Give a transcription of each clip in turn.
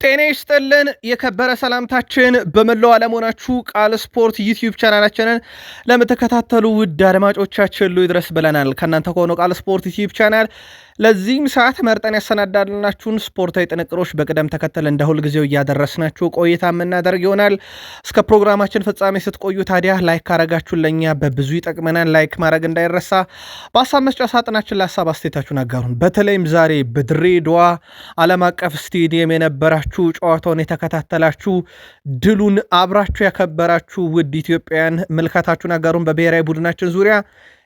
ጤና ይስጥልን የከበረ ሰላምታችን በመላው ዓለም ሆናችሁ ቃል ስፖርት ዩቲዩብ ቻናላችንን ለምትከታተሉ ውድ አድማጮቻችን ሁሉ ይድረስ ብለናል። ከእናንተ ከሆነው ቃል ስፖርት ዩቲዩብ ቻናል ለዚህም ሰዓት መርጠን ያሰናዳልናችሁን ስፖርታዊ ጥንቅሮች በቅደም ተከተል እንደ ሁልጊዜው እያደረስናችሁ ቆይታ የምናደርግ ይሆናል። እስከ ፕሮግራማችን ፍጻሜ ስትቆዩ ታዲያ ላይክ ካረጋችሁን ለእኛ በብዙ ይጠቅመናል። ላይክ ማድረግ እንዳይረሳ። በሀሳብ መስጫ ሳጥናችን ለሀሳብ አስተያየታችሁን አጋሩን። በተለይም ዛሬ በድሬዳዋ ዓለም አቀፍ ስቴዲየም የነበራችሁ ጨዋታውን የተከታተላችሁ ድሉን አብራችሁ ያከበራችሁ ውድ ኢትዮጵያውያን ምልከታችሁን አጋሩን። በብሔራዊ ቡድናችን ዙሪያ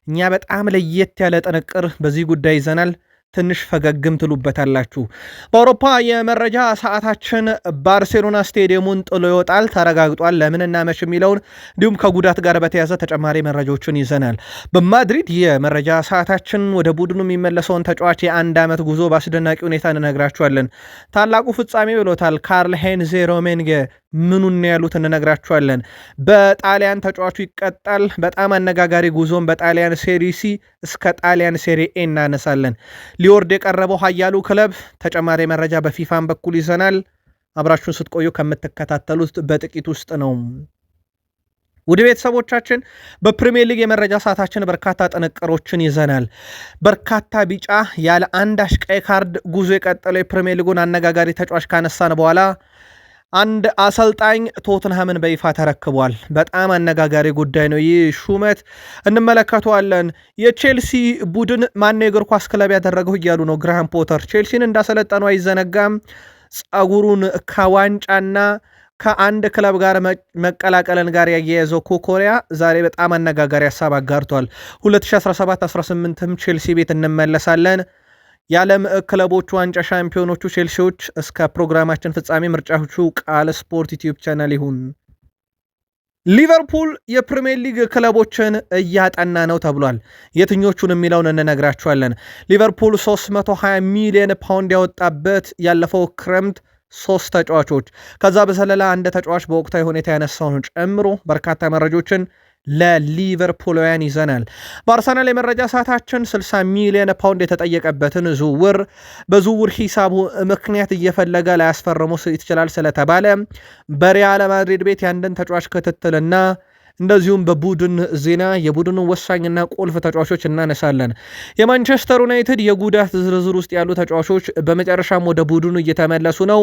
እኛ በጣም ለየት ያለ ጥንቅር በዚህ ጉዳይ ይዘናል። ትንሽ ፈገግም ትሉበታላችሁ። በአውሮፓ የመረጃ ሰዓታችን ባርሴሎና ስቴዲየሙን ጥሎ ይወጣል ተረጋግጧል። ለምንና መች የሚለውን እንዲሁም ከጉዳት ጋር በተያዘ ተጨማሪ መረጃዎችን ይዘናል። በማድሪድ የመረጃ ሰዓታችን ወደ ቡድኑ የሚመለሰውን ተጫዋች የአንድ ዓመት ጉዞ በአስደናቂ ሁኔታ እንነግራችኋለን። ታላቁ ፍጻሜ ብሎታል ካርል ሄንዝ ሮሜንጌ። ምኑን ያሉት እንነግራችኋለን። በጣሊያን ተጫዋቹ ይቀጣል። በጣም አነጋጋሪ ጉዞን በጣሊያን ሴሪ ሲ እስከ ጣሊያን ሴሪ ኤ እናነሳለን። ሊወርድ የቀረበው ኃያሉ ክለብ ተጨማሪ መረጃ በፊፋን በኩል ይዘናል። አብራችሁን ስትቆዩ ከምትከታተሉት በጥቂት ውስጥ ነው። ውድ ቤተሰቦቻችን በፕሪሚየር ሊግ የመረጃ ሰዓታችን በርካታ ጥንቅሮችን ይዘናል። በርካታ ቢጫ ያለ አንዳች ቀይ ካርድ ጉዞ የቀጠለው የፕሪሚየር ሊጉን አነጋጋሪ ተጫዋች ካነሳን በኋላ አንድ አሰልጣኝ ቶትንሃምን በይፋ ተረክቧል። በጣም አነጋጋሪ ጉዳይ ነው። ይህ ሹመት እንመለከተዋለን። የቼልሲ ቡድን ማነው የእግር ኳስ ክለብ ያደረገው እያሉ ነው ግራሃም ፖተር። ቼልሲን እንዳሰለጠኑ አይዘነጋም። ጸጉሩን ከዋንጫና ከአንድ ክለብ ጋር መቀላቀልን ጋር ያያያዘው ኮኮሪያ ዛሬ በጣም አነጋጋሪ ሀሳብ አጋርቷል። 2017-18ም ቼልሲ ቤት እንመለሳለን። የዓለም ክለቦቹ ዋንጫ ሻምፒዮኖቹ ቼልሲዎች እስከ ፕሮግራማችን ፍጻሜ ምርጫዎቹ ቃል ስፖርት ዩቲዩብ ቻናል ይሁን። ሊቨርፑል የፕሪሚየር ሊግ ክለቦችን እያጠና ነው ተብሏል። የትኞቹን የሚለውን እንነግራችኋለን። ሊቨርፑል 320 ሚሊዮን ፓውንድ ያወጣበት ያለፈው ክረምት 3 ተጫዋቾች ከዛ በዘለላ አንድ ተጫዋች በወቅታዊ ሁኔታ ያነሳውን ጨምሮ በርካታ መረጃዎችን ለሊቨርፑልውያን ይዘናል። በአርሰናል የመረጃ ሰዓታችን 60 ሚሊዮን ፓውንድ የተጠየቀበትን ዝውውር በዝውውር ሂሳቡ ምክንያት እየፈለገ ላያስፈርሙ ይችላል ስለተባለ በሪያል ማድሪድ ቤት ያንድን ተጫዋች ክትትልና እንደዚሁም በቡድን ዜና የቡድኑ ወሳኝና ቁልፍ ተጫዋቾች እናነሳለን። የማንቸስተር ዩናይትድ የጉዳት ዝርዝር ውስጥ ያሉ ተጫዋቾች በመጨረሻም ወደ ቡድኑ እየተመለሱ ነው፣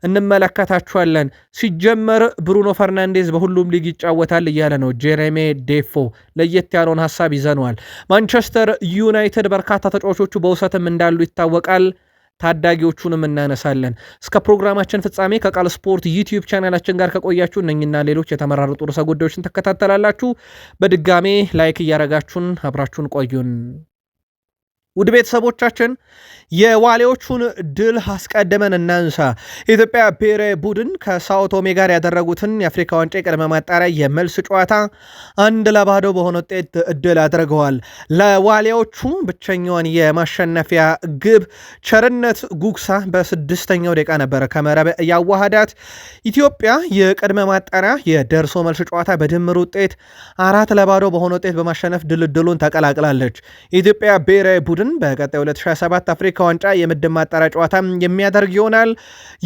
እንመለከታችኋለን። ሲጀመር ብሩኖ ፈርናንዴዝ በሁሉም ሊግ ይጫወታል እያለ ነው ጄሬሚ ዴፎ። ለየት ያለውን ሀሳብ ይዘነዋል። ማንቸስተር ዩናይትድ በርካታ ተጫዋቾቹ በውሰትም እንዳሉ ይታወቃል። ታዳጊዎቹንም እናነሳለን። እስከ ፕሮግራማችን ፍጻሜ ከቃል ስፖርት ዩቲዩብ ቻናላችን ጋር ከቆያችሁ እነኝና ሌሎች የተመራረጡ ርዕሰ ጉዳዮችን ተከታተላላችሁ። በድጋሜ ላይክ እያረጋችሁን አብራችሁን ቆዩን። ውድ ቤተሰቦቻችን የዋሊያዎቹን ድል አስቀድመን እናንሳ። የኢትዮጵያ ብሔራዊ ቡድን ከሳኦ ቶሜ ጋር ያደረጉትን የአፍሪካ ዋንጫ የቅድመ ማጣሪያ የመልስ ጨዋታ 1-0 በሆነ ውጤት ድል አድርገዋል። ለዋሊያዎቹ ብቸኛዋን የማሸነፊያ ግብ ቸርነት ጉግሳ በ6ኛው ደቂቃ ነበረ ከመረብ ያዋሃዳት። ኢትዮጵያ የቅድመ ማጣሪያ የደርሶ መልስ ጨዋታ በድምር ውጤት 4-0 በሆነ ውጤት በማሸነፍ ድልድሉን ተቀላቅላለች። የኢትዮጵያ ብሔራዊ ቡድን በቀጣይ 2027 አፍሪካ ዋንጫ የምድብ ማጣሪያ ጨዋታ የሚያደርግ ይሆናል።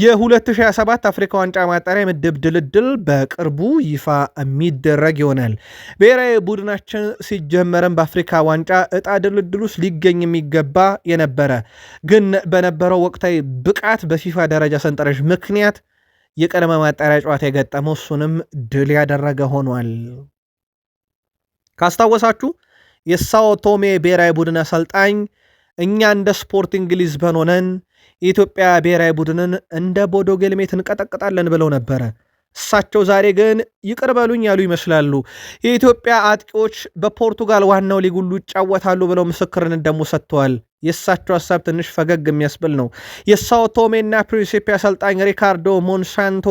የ2027 አፍሪካ ዋንጫ ማጣሪያ የምድብ ድልድል በቅርቡ ይፋ የሚደረግ ይሆናል። ብሔራዊ ቡድናችን ሲጀመርም በአፍሪካ ዋንጫ እጣ ድልድል ውስጥ ሊገኝ የሚገባ የነበረ ግን በነበረው ወቅታዊ ብቃት በፊፋ ደረጃ ሰንጠረዥ ምክንያት የቅድመ ማጣሪያ ጨዋታ የገጠመው እሱንም ድል ያደረገ ሆኗል። ካስታወሳችሁ የሳኦ ቶሜ ብሔራዊ ቡድን አሰልጣኝ እኛ እንደ ስፖርቲንግ ሊዝበን ሆነን የኢትዮጵያ ብሔራዊ ቡድንን እንደ ቦዶ ጌልሜት እንቀጠቅጣለን ብለው ነበረ። እሳቸው ዛሬ ግን ይቅር በሉኝ ያሉ ይመስላሉ። የኢትዮጵያ አጥቂዎች በፖርቱጋል ዋናው ሊግ ሁሉ ይጫወታሉ ብለው ምስክርነት ደግሞ ሰጥተዋል። የእሳቸው ሀሳብ ትንሽ ፈገግ የሚያስብል ነው። የሳኦ ቶሜና ፕሪንሲፔ አሰልጣኝ ሪካርዶ ሞንሳንቶ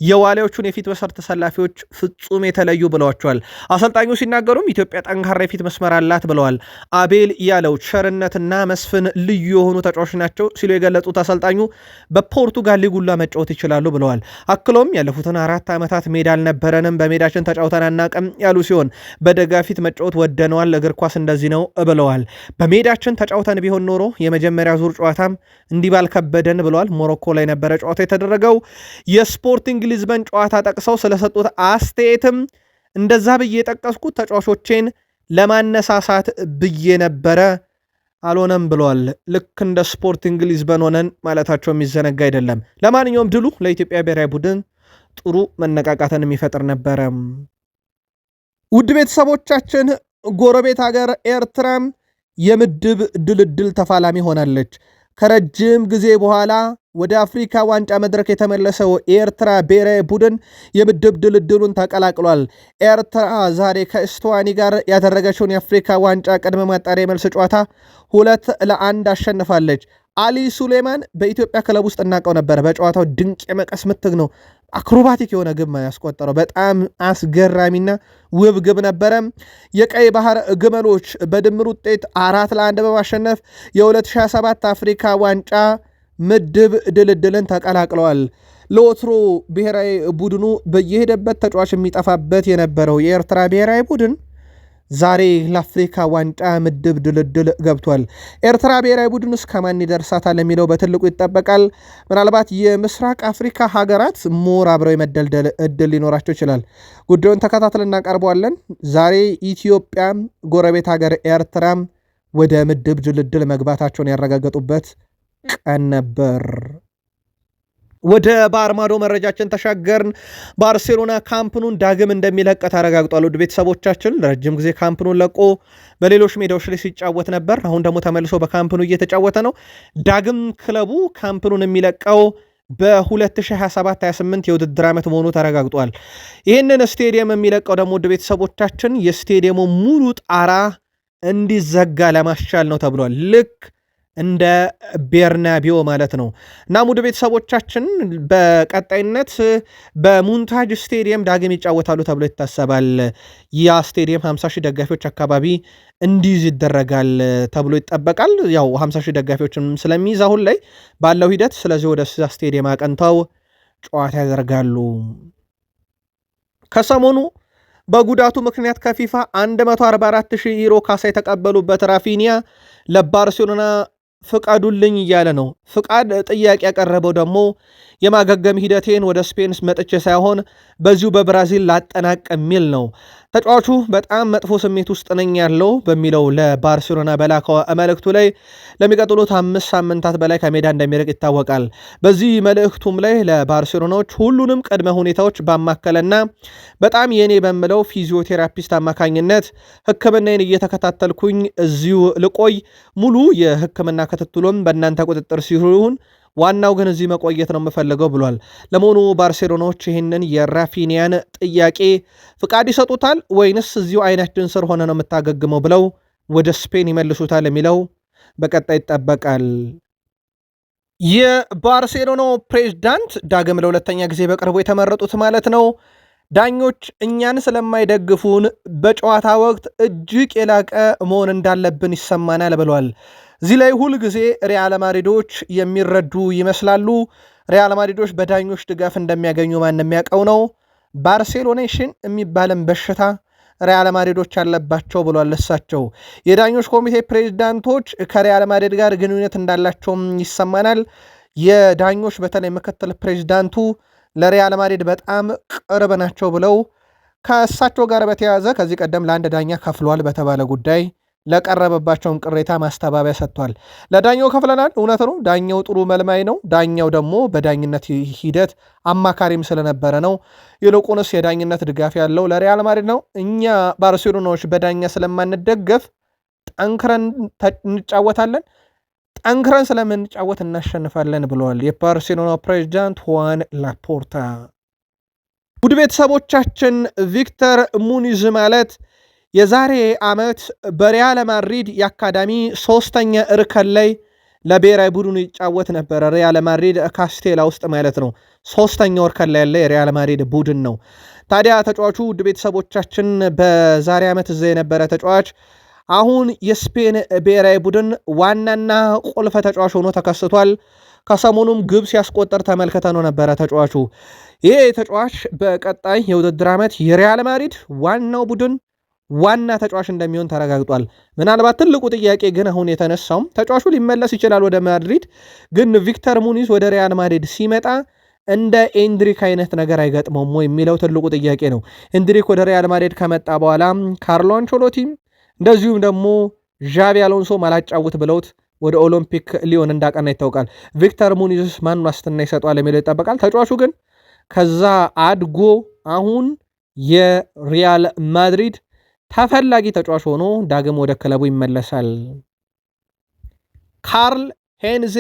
የዋሊያዎቹን የፊት መስመር ተሰላፊዎች ፍጹም የተለዩ ብለዋቸዋል። አሰልጣኙ ሲናገሩም ኢትዮጵያ ጠንካራ የፊት መስመር አላት ብለዋል። አቤል ያለው ቸርነትና መስፍን ልዩ የሆኑ ተጫዋቾች ናቸው ሲሉ የገለጹት አሰልጣኙ በፖርቱጋል ሊግ ሁሉ መጫወት ይችላሉ ብለዋል። አክሎም ያለፉትን 4 ዓመታት ሜዳ አልነበረንም፣ በሜዳችን ተጫውተን አናውቅም ያሉ ሲሆን በደጋፊት መጫወት ወደነዋል፣ እግር ኳስ እንደዚህ ነው ብለዋል። በሜዳችን ተጫውተን ቢሆን ቢሆን ኖሮ የመጀመሪያ ዙር ጨዋታም እንዲህ ባልከበደን ብለዋል። ሞሮኮ ላይ ነበረ ጨዋታ የተደረገው። የስፖርቲንግ ሊዝበን ጨዋታ ጠቅሰው ስለሰጡት አስተያየትም እንደዛ ብዬ የጠቀስኩት ተጫዋቾቼን ለማነሳሳት ብዬ ነበረ፣ አልሆነም ብለዋል። ልክ እንደ ስፖርቲንግ ሊዝበን ሆነን ማለታቸው የሚዘነጋ አይደለም። ለማንኛውም ድሉ ለኢትዮጵያ ብሔራዊ ቡድን ጥሩ መነቃቃትን የሚፈጥር ነበረ። ውድ ቤተሰቦቻችን ጎረቤት ሀገር ኤርትራም የምድብ ድልድል ተፋላሚ ሆናለች። ከረጅም ጊዜ በኋላ ወደ አፍሪካ ዋንጫ መድረክ የተመለሰው የኤርትራ ብሔራዊ ቡድን የምድብ ድልድሉን ተቀላቅሏል። ኤርትራ ዛሬ ከእስቶዋኒ ጋር ያደረገችውን የአፍሪካ ዋንጫ ቅድመ ማጣሪያ የመልስ ጨዋታ 2-1 አሸንፋለች። አሊ ሱሌማን በኢትዮጵያ ክለብ ውስጥ እናውቀው ነበር። በጨዋታው ድንቅ የመቀስ ምትግ ነው፣ አክሮባቲክ የሆነ ግብ ያስቆጠረው በጣም አስገራሚና ውብ ግብ ነበረ። የቀይ ባህር ግመሎች በድምር ውጤት 4-1 በማሸነፍ የ2027 አፍሪካ ዋንጫ ምድብ ድልድልን ተቀላቅለዋል። ለወትሮ ብሔራዊ ቡድኑ በየሄደበት ተጫዋች የሚጠፋበት የነበረው የኤርትራ ብሔራዊ ቡድን ዛሬ ለአፍሪካ ዋንጫ ምድብ ድልድል ገብቷል። ኤርትራ ብሔራዊ ቡድን ውስጥ ከማን ይደርሳታል የሚለው በትልቁ ይጠበቃል። ምናልባት የምስራቅ አፍሪካ ሀገራት ሞር አብረው የመደልደል እድል ሊኖራቸው ይችላል። ጉዳዩን ተከታትለን እናቀርበዋለን። ዛሬ ኢትዮጵያ ጎረቤት ሀገር ኤርትራም ወደ ምድብ ድልድል መግባታቸውን ያረጋገጡበት ቀን ነበር። ወደ ባህር ማዶ መረጃችን ተሻገርን። ባርሴሎና ካምፕኑን ዳግም እንደሚለቅ ተረጋግጧል። ውድ ቤተሰቦቻችን ለረጅም ጊዜ ካምፕኑን ለቆ በሌሎች ሜዳዎች ላይ ሲጫወት ነበር። አሁን ደግሞ ተመልሶ በካምፕኑ እየተጫወተ ነው። ዳግም ክለቡ ካምፕኑን የሚለቀው በ2027-28 የውድድር ዓመት መሆኑ ተረጋግጧል። ይህንን ስቴዲየም የሚለቀው ደግሞ ውድ ቤተሰቦቻችን የስቴዲየሙ ሙሉ ጣራ እንዲዘጋ ለማስቻል ነው ተብሏል። ልክ እንደ ቤርናቢዮ ማለት ነው። እና ውድ ቤተሰቦቻችን በቀጣይነት በሙንታጅ ስቴዲየም ዳግም ይጫወታሉ ተብሎ ይታሰባል። ያ ስቴዲየም 50 ሺህ ደጋፊዎች አካባቢ እንዲይዝ ይደረጋል ተብሎ ይጠበቃል። ያው 50 ሺህ ደጋፊዎችን ስለሚይዝ አሁን ላይ ባለው ሂደት፣ ስለዚህ ወደ ስቴዲየም አቀንተው ጨዋታ ያደርጋሉ። ከሰሞኑ በጉዳቱ ምክንያት ከፊፋ 144,000 ዩሮ ካሳ የተቀበሉበት ራፊኒያ ለባርሴሎና ፍቃዱልኝ እያለ ነው። ፍቃድ ጥያቄ ያቀረበው ደግሞ የማገገም ሂደቴን ወደ ስፔን መጥቼ ሳይሆን በዚሁ በብራዚል ላጠናቅ የሚል ነው። ተጫዋቹ በጣም መጥፎ ስሜት ውስጥ ነኝ ያለው በሚለው ለባርሴሎና በላከው መልእክቱ ላይ ለሚቀጥሉት 5 ሳምንታት በላይ ከሜዳ እንደሚርቅ ይታወቃል። በዚህ መልእክቱም ላይ ለባርሴሎናዎች ሁሉንም ቅድመ ሁኔታዎች ባማከለና በጣም የኔ በምለው ፊዚዮቴራፒስት አማካኝነት ሕክምናዬን እየተከታተልኩኝ እዚሁ ልቆይ፣ ሙሉ የሕክምና ክትትሉም በእናንተ ቁጥጥር ሲሆን ዋናው ግን እዚህ መቆየት ነው የምፈልገው ብሏል። ለመሆኑ ባርሴሎናዎች ይህንን የራፊኒያን ጥያቄ ፍቃድ ይሰጡታል ወይንስ እዚሁ አይናችን ስር ሆነ ነው የምታገግመው ብለው ወደ ስፔን ይመልሱታል የሚለው በቀጣይ ይጠበቃል። የባርሴሎናው ፕሬዝዳንት ዳግም ለሁለተኛ ጊዜ በቅርቡ የተመረጡት ማለት ነው ዳኞች እኛን ስለማይደግፉን በጨዋታ ወቅት እጅግ የላቀ መሆን እንዳለብን ይሰማናል ብሏል። እዚህ ላይ ሁል ጊዜ ሪያል ማድሪዶች የሚረዱ ይመስላሉ። ሪያል ማድሪዶች በዳኞች ድጋፍ እንደሚያገኙ ማን የሚያውቀው ነው። ባርሴሎኔሽን የሚባለን በሽታ ሪያል ማድሪዶች አለባቸው ብሏል። እሳቸው የዳኞች ኮሚቴ ፕሬዚዳንቶች ከሪያል ማድሪድ ጋር ግንኙነት እንዳላቸውም ይሰማናል። የዳኞች በተለይ ምክትል ፕሬዚዳንቱ ለሪያል ማድሪድ በጣም ቅርብ ናቸው ብለው ከእሳቸው ጋር በተያያዘ ከዚህ ቀደም ለአንድ ዳኛ ከፍሏል በተባለ ጉዳይ ለቀረበባቸውን ቅሬታ ማስተባበያ ሰጥቷል። ለዳኛው ከፍለናል፣ እውነት ነው። ዳኛው ጥሩ መልማይ ነው። ዳኛው ደግሞ በዳኝነት ሂደት አማካሪም ስለነበረ ነው። ይልቁንስ የዳኝነት ድጋፍ ያለው ለሪያል ማድሪድ ነው። እኛ ባርሴሎናዎች በዳኛ ስለማንደገፍ ጠንክረን እንጫወታለን፣ ጠንክረን ስለምንጫወት እናሸንፋለን ብለዋል የባርሴሎና ፕሬዚዳንት ሁዋን ላፖርታ። ውድ ቤተሰቦቻችን ቪክተር ሙኒዝ ማለት የዛሬ ዓመት በሪያል ማድሪድ የአካዳሚ 3ኛ እርከን ላይ ለብሔራዊ ቡድኑ ይጫወት ነበረ። ሪያል ማድሪድ ካስቴላ ውስጥ ማለት ነው። 3ኛው እርከን ላይ ያለ የሪያል ማድሪድ ቡድን ነው። ታዲያ ተጫዋቹ ውድ ቤተሰቦቻችን በዛሬ ዓመት እዛ የነበረ ተጫዋች አሁን የስፔን ብሔራዊ ቡድን ዋናና ቁልፍ ተጫዋች ሆኖ ተከስቷል። ከሰሞኑም ግብ ሲያስቆጠር ተመልክተነው ነበረ ተጫዋቹ። ይህ ተጫዋች በቀጣይ የውድድር ዓመት የሪያል ማድሪድ ዋናው ቡድን ዋና ተጫዋች እንደሚሆን ተረጋግጧል። ምናልባት ትልቁ ጥያቄ ግን አሁን የተነሳውም ተጫዋቹ ሊመለስ ይችላል ወደ ማድሪድ፣ ግን ቪክተር ሙኒዝ ወደ ሪያል ማድሪድ ሲመጣ እንደ ኤንድሪክ አይነት ነገር አይገጥመውም የሚለው ትልቁ ጥያቄ ነው። ኤንድሪክ ወደ ሪያል ማድሪድ ከመጣ በኋላ ካርሎ አንቸሎቲም እንደዚሁም ደግሞ ዣቢ አሎንሶ ማላጫውት ብለውት ወደ ኦሎምፒክ ሊዮን እንዳቀና ይታወቃል። ቪክተር ሙኒዝ ማን ዋስትና ይሰጠዋል የሚለው ይጠበቃል። ተጫዋቹ ግን ከዛ አድጎ አሁን የሪያል ማድሪድ ተፈላጊ ተጫዋች ሆኖ ዳግም ወደ ክለቡ ይመለሳል። ካርል ሄንዜ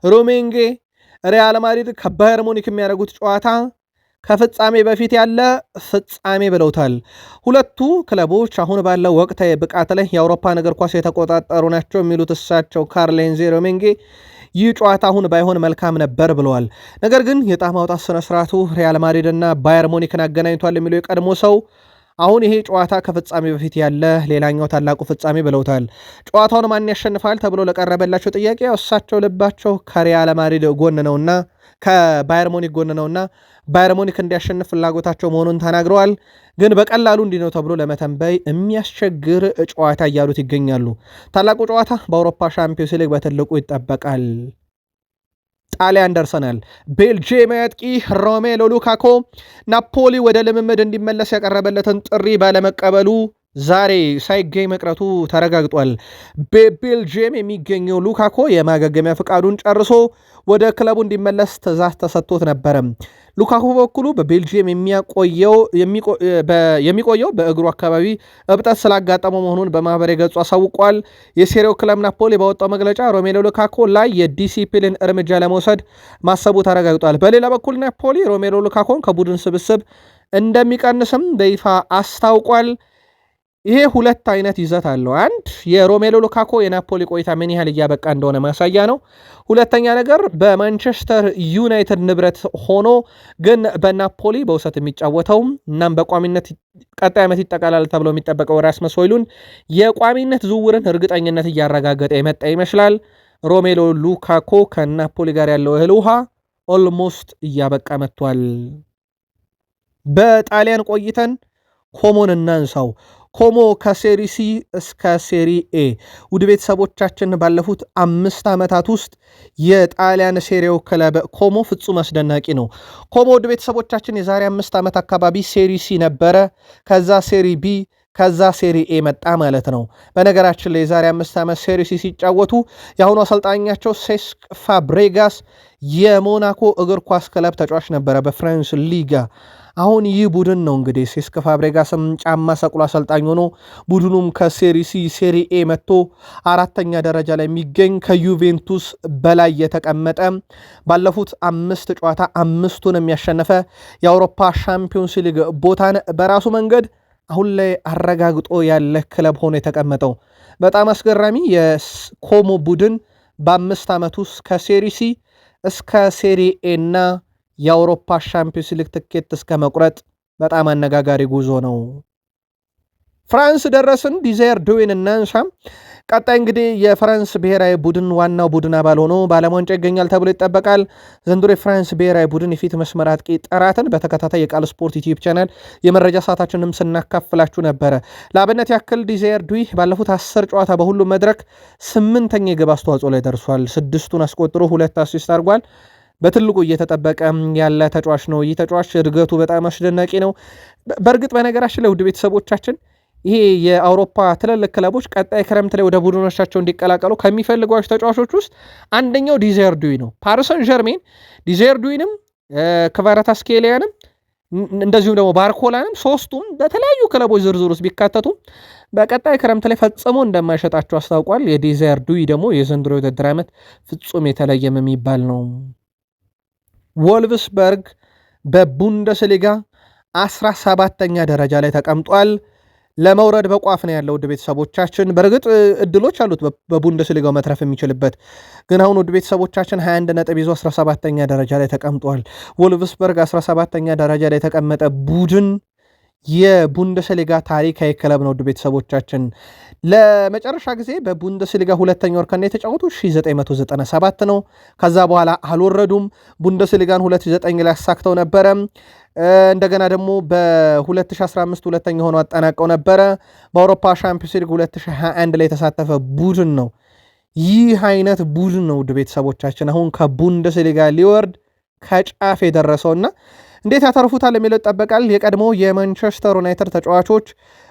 ሩሜንጌ ሪያል ማድሪድ ከባየር ሙኒክ የሚያደርጉት ጨዋታ ከፍጻሜ በፊት ያለ ፍጻሜ ብለውታል። ሁለቱ ክለቦች አሁን ባለው ወቅታዊ ብቃት ላይ የአውሮፓን እግር ኳስ የተቆጣጠሩ ናቸው የሚሉት እሳቸው ካርል ሄንዜ ሩሜንጌ ይህ ጨዋታ አሁን ባይሆን መልካም ነበር ብለዋል። ነገር ግን የዕጣ ማውጣት ስነስርዓቱ ሪያል ማድሪድ እና ባየር ሙኒክን አገናኝቷል የሚለው የቀድሞ ሰው አሁን ይሄ ጨዋታ ከፍጻሜ በፊት ያለ ሌላኛው ታላቁ ፍጻሜ ብለውታል። ጨዋታውን ማን ያሸንፋል ተብሎ ለቀረበላቸው ጥያቄ እሳቸው ልባቸው ከሪያል ማድሪድ ጎን ነውና ከባየር ሙኒክ ጎን ነውና ባየር ሙኒክ እንዲያሸንፍ ፍላጎታቸው መሆኑን ተናግረዋል። ግን በቀላሉ እንዲህ ነው ተብሎ ለመተንበይ የሚያስቸግር ጨዋታ እያሉት ይገኛሉ። ታላቁ ጨዋታ በአውሮፓ ሻምፒዮንስ ሊግ በትልቁ ይጠበቃል። ጣሊያን ደርሰናል። ቤልጂየም አጥቂ ሮሜሎ ሉካኮ ናፖሊ ወደ ልምምድ እንዲመለስ ያቀረበለትን ጥሪ ባለመቀበሉ ዛሬ ሳይገኝ መቅረቱ ተረጋግጧል። በቤልጂየም የሚገኘው ሉካኮ የማገገሚያ ፍቃዱን ጨርሶ ወደ ክለቡ እንዲመለስ ትዕዛዝ ተሰጥቶት ነበረ። ሉካኮ በበኩሉ በቤልጂየም የሚቆየው በእግሩ አካባቢ እብጠት ስላጋጠመው መሆኑን በማህበራዊ ገጹ አሳውቋል። የሴሪው ክለብ ናፖሊ ባወጣው መግለጫ ሮሜሎ ሉካኮ ላይ የዲሲፕሊን እርምጃ ለመውሰድ ማሰቡ ተረጋግጧል። በሌላ በኩል ናፖሊ ሮሜሎ ሉካኮን ከቡድን ስብስብ እንደሚቀንስም በይፋ አስታውቋል። ይሄ ሁለት አይነት ይዘት አለው። አንድ የሮሜሎ ሉካኮ የናፖሊ ቆይታ ምን ያህል እያበቃ እንደሆነ ማሳያ ነው። ሁለተኛ ነገር በማንቸስተር ዩናይትድ ንብረት ሆኖ ግን በናፖሊ በውሰት የሚጫወተው እናም በቋሚነት ቀጣይ ዓመት ይጠቃላል ተብሎ የሚጠበቀው ራስመስ ሆይሉንድ የቋሚነት ዝውውርን እርግጠኝነት እያረጋገጠ የመጣ ይመስላል። ሮሜሎ ሉካኮ ከናፖሊ ጋር ያለው እህል ውሃ ኦልሞስት እያበቃ መጥቷል። በጣሊያን ቆይተን ኮሞን እናንሳው። ኮሞ ከሴሪ ሲ እስከ ሴሪ ኤ ውድ ቤተሰቦቻችን ባለፉት 5 ዓመታት ውስጥ የጣሊያን ሴሪው ክለብ ኮሞ ፍጹም አስደናቂ ነው። ኮሞ ውድ ቤተሰቦቻችን የዛሬ 5 ዓመት አካባቢ ሴሪ ሲ ነበረ፣ ከዛ ሴሪ ቢ፣ ከዛ ሴሪ ኤ መጣ ማለት ነው። በነገራችን ላይ የዛሬ 5 ዓመት ሴሪ ሲ ሲጫወቱ የአሁኑ አሰልጣኛቸው ሴስክ ፋብሬጋስ የሞናኮ እግር ኳስ ክለብ ተጫዋች ነበረ በፍራንስ ሊጋ። አሁን ይህ ቡድን ነው እንግዲህ ሴስክ ፋብሬጋስም ጫማ ሰቅሎ አሰልጣኝ ሆኖ ቡድኑም ከሴሪሲ ሴሪኤ መጥቶ 4ኛ ደረጃ ላይ የሚገኝ ከዩቬንቱስ በላይ የተቀመጠ ባለፉት 5 ጨዋታ 5ቱን የሚያሸነፈ የአውሮፓ ሻምፒዮንስ ሊግ ቦታን በራሱ መንገድ አሁን ላይ አረጋግጦ ያለ ክለብ ሆኖ የተቀመጠው በጣም አስገራሚ የኮሞ ቡድን በ5 ዓመት ውስጥ ከሴሪሲ እስከ ሴሪኤ እና የአውሮፓ ሻምፒዮንስ ሊግ ትኬት እስከ መቁረጥ በጣም አነጋጋሪ ጉዞ ነው። ፍራንስ ደረስን። ዲዛየር ዱዌን እናንሳ። ቀጣይ እንግዲህ የፍራንስ ብሔራዊ ቡድን ዋናው ቡድን አባል ሆኖ በዓለም ዋንጫ ይገኛል ተብሎ ይጠበቃል። ዘንድሮ የፍራንስ ብሔራዊ ቡድን የፊት መስመር አጥቂ ጥራትን በተከታታይ የቃል ስፖርት ዩቲዩብ ቻናል የመረጃ ሰዓታችንም ስናካፍላችሁ ነበረ። ለአብነት ያክል ዲዛየር ዱዌ ባለፉት 10 ጨዋታ በሁሉም መድረክ 8ኛ የግብ አስተዋጽኦ ላይ ደርሷል። 6ቱን አስቆጥሮ 2 አሲስት አድርጓል። በትልቁ እየተጠበቀ ያለ ተጫዋች ነው። ይህ ተጫዋች እድገቱ በጣም አስደናቂ ነው። በእርግጥ በነገራችን ላይ ውድ ቤተሰቦቻችን ይሄ የአውሮፓ ትልልቅ ክለቦች ቀጣይ ክረምት ላይ ወደ ቡድኖቻቸው እንዲቀላቀሉ ከሚፈልጓቸው ተጫዋቾች ውስጥ አንደኛው ዲዛየር ዱዌ ነው። ፓሪስ ሰን ዠርሜን ዲዛየር ዱዌንም ክቫራትስኬሊያንም እንደዚሁም ደግሞ ባርኮላንም ሶስቱም በተለያዩ ክለቦች ዝርዝር ውስጥ ቢካተቱም በቀጣይ ክረምት ላይ ፈጽሞ እንደማይሸጣቸው አስታውቋል። የዲዛየር ዱዌ ደግሞ የዘንድሮ የውድድር ዓመት ፍጹም የተለየም የሚባል ነው። ወልቭስበርግ በቡንደስሊጋ 17ኛ ደረጃ ላይ ተቀምጧል። ለመውረድ በቋፍ ነው ያለው ውድ ቤተሰቦቻችን። በእርግጥ እድሎች አሉት በቡንደስሊጋው መትረፍ የሚችልበት፣ ግን አሁን ውድ ቤተሰቦቻችን 21 ነጥብ ይዞ 17ኛ ደረጃ ላይ ተቀምጧል። ወልቭስበርግ 17ኛ ደረጃ ላይ የተቀመጠ ቡድን የቡንደስሊጋ ታሪካዊ ክለብ ነው ውድ ቤተሰቦቻችን። ለመጨረሻ ጊዜ በቡንደስሊጋ 2ኛ ወርከን የተጫወቱ 1997 ነው። ከዛ በኋላ አልወረዱም። ቡንደስሊጋን 2009 ላይ አሳክተው ነበረ። እንደገና ደግሞ በ2015 ሁለተኛ ሆኖ አጠናቀው ነበረ። በአውሮፓ ሻምፒዮንስ ሊግ 2021 ላይ የተሳተፈ ቡድን ነው። ይህ አይነት ቡድን ነው ውድ ቤተሰቦቻችን አሁን ከቡንደስሊጋ ሊወርድ ከጫፍ የደረሰውና እንዴት ያተርፉታል የሚለው ይጠበቃል። የቀድሞ የማንቸስተር ዩናይትድ ተጫዋቾች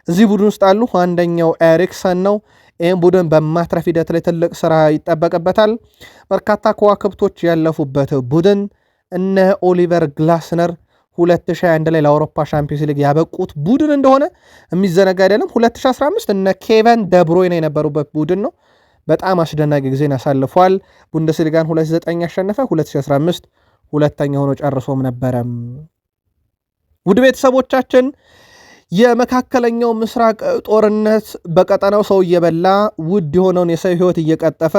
እዚህ ቡድን ውስጥ አሉ። አንደኛው ኤሪክሰን ነው። ይህም ቡድን በማትረፍ ሂደት ላይ ትልቅ ስራ ይጠበቅበታል። በርካታ ከዋክብቶች ያለፉበት ቡድን እነ ኦሊቨር ግላስነር 2021 ላይ ለአውሮፓ ሻምፒዮንስ ሊግ ያበቁት ቡድን እንደሆነ የሚዘነጋ አይደለም። 2015 እነ ኬቨን ደብሮይነ የነበሩበት ቡድን ነው። በጣም አስደናቂ ጊዜን ያሳልፏል። ቡንደስሊጋን 29 ያሸነፈ 2015 ሁለተኛ ሆኖ ጨርሶም ነበረ። ውድ ቤተሰቦቻችን የመካከለኛው ምስራቅ ጦርነት በቀጠናው ሰው እየበላ ውድ የሆነውን የሰው ሕይወት እየቀጠፈ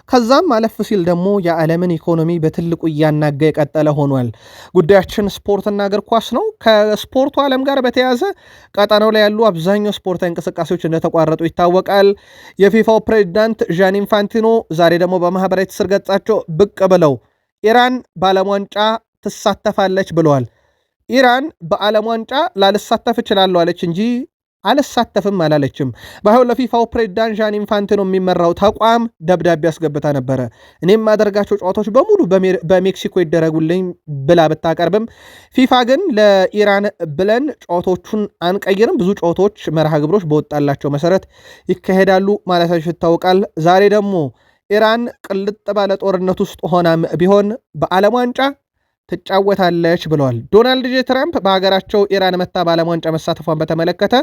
ከዛም አለፍ ሲል ደግሞ የዓለምን ኢኮኖሚ በትልቁ እያናጋ የቀጠለ ሆኗል። ጉዳያችን ስፖርትና እግር ኳስ ነው። ከስፖርቱ ዓለም ጋር በተያያዘ ቀጠናው ላይ ያሉ አብዛኛው ስፖርታዊ እንቅስቃሴዎች እንደተቋረጡ ይታወቃል። የፊፋው ፕሬዚዳንት ዣኒ ኢንፋንቲኖ ዛሬ ደግሞ በማህበራዊ ትስስር ገጻቸው ብቅ ብለው ኢራን በዓለም ዋንጫ ትሳተፋለች ብለዋል። ኢራን በዓለም ዋንጫ ላልሳተፍ እችላለሁ አለች እንጂ አልሳተፍም አላለችም። ባይሆን ለፊፋው ፕሬዚዳንት ዣኒ ኢንፋንቲኖ የሚመራው ተቋም ደብዳቤ አስገብታ ነበረ። እኔም ማደርጋቸው ጨዋታዎች በሙሉ በሜክሲኮ ይደረጉልኝ ብላ ብታቀርብም ፊፋ ግን ለኢራን ብለን ጨዋታዎቹን አንቀይርም፣ ብዙ ጨዋታዎች መርሃ ግብሮች በወጣላቸው መሰረት ይካሄዳሉ ማለታቸው ይታወቃል። ዛሬ ደግሞ ኢራን ቅልጥ ባለ ጦርነት ውስጥ ሆናም ቢሆን በዓለም ዋንጫ ትጫወታለች ብለዋል። ዶናልድ ጄ ትራምፕ በሀገራቸው ኢራን መታ በዓለም ዋንጫ መሳተፏን በተመለከተ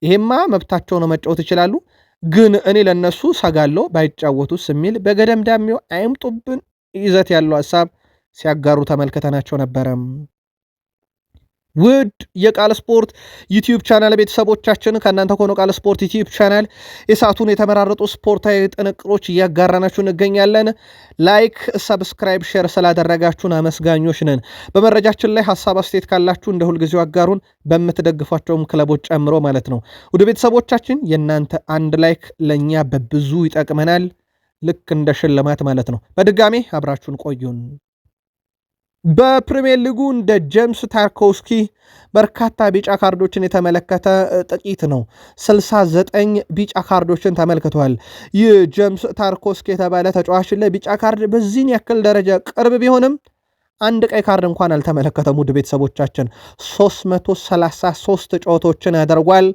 ይሄማ መብታቸው ነው፣ መጫወት ይችላሉ፣ ግን እኔ ለነሱ ሰጋለው ባይጫወቱስ የሚል በገደምዳሜው አይምጡብን ይዘት ያለው ሀሳብ ሲያጋሩ ተመልክተናቸው ነበረ። ውድ የቃል ስፖርት ዩቲዩብ ቻናል ቤተሰቦቻችን ከእናንተ ከሆነ ቃል ስፖርት ዩቲዩብ ቻናል የሰዓቱን የተመራረጡ ስፖርታዊ ጥንቅሮች እያጋራናችሁ እንገኛለን። ላይክ፣ ሰብስክራይብ፣ ሼር ስላደረጋችሁን አመስጋኞች ነን። በመረጃችን ላይ ሀሳብ አስተያየት ካላችሁ እንደ ሁልጊዜው አጋሩን፣ በምትደግፏቸውም ክለቦች ጨምሮ ማለት ነው። ውድ ቤተሰቦቻችን የእናንተ አንድ ላይክ ለእኛ በብዙ ይጠቅመናል፣ ልክ እንደ ሽልማት ማለት ነው። በድጋሜ አብራችሁን ቆዩን። በፕሪሚየር ሊጉ እንደ ጄምስ ታርኮውስኪ በርካታ ቢጫ ካርዶችን የተመለከተ ጥቂት ነው። 69 ቢጫ ካርዶችን ተመልክቷል። ይህ ጄምስ ታርኮውስኪ የተባለ ተጫዋች ለቢጫ ካርድ በዚህን ያክል ደረጃ ቅርብ ቢሆንም አንድ ቀይ ካርድ እንኳን አልተመለከተም። ውድ ቤተሰቦቻችን 333 ጨዋታዎችን ያደርጓል።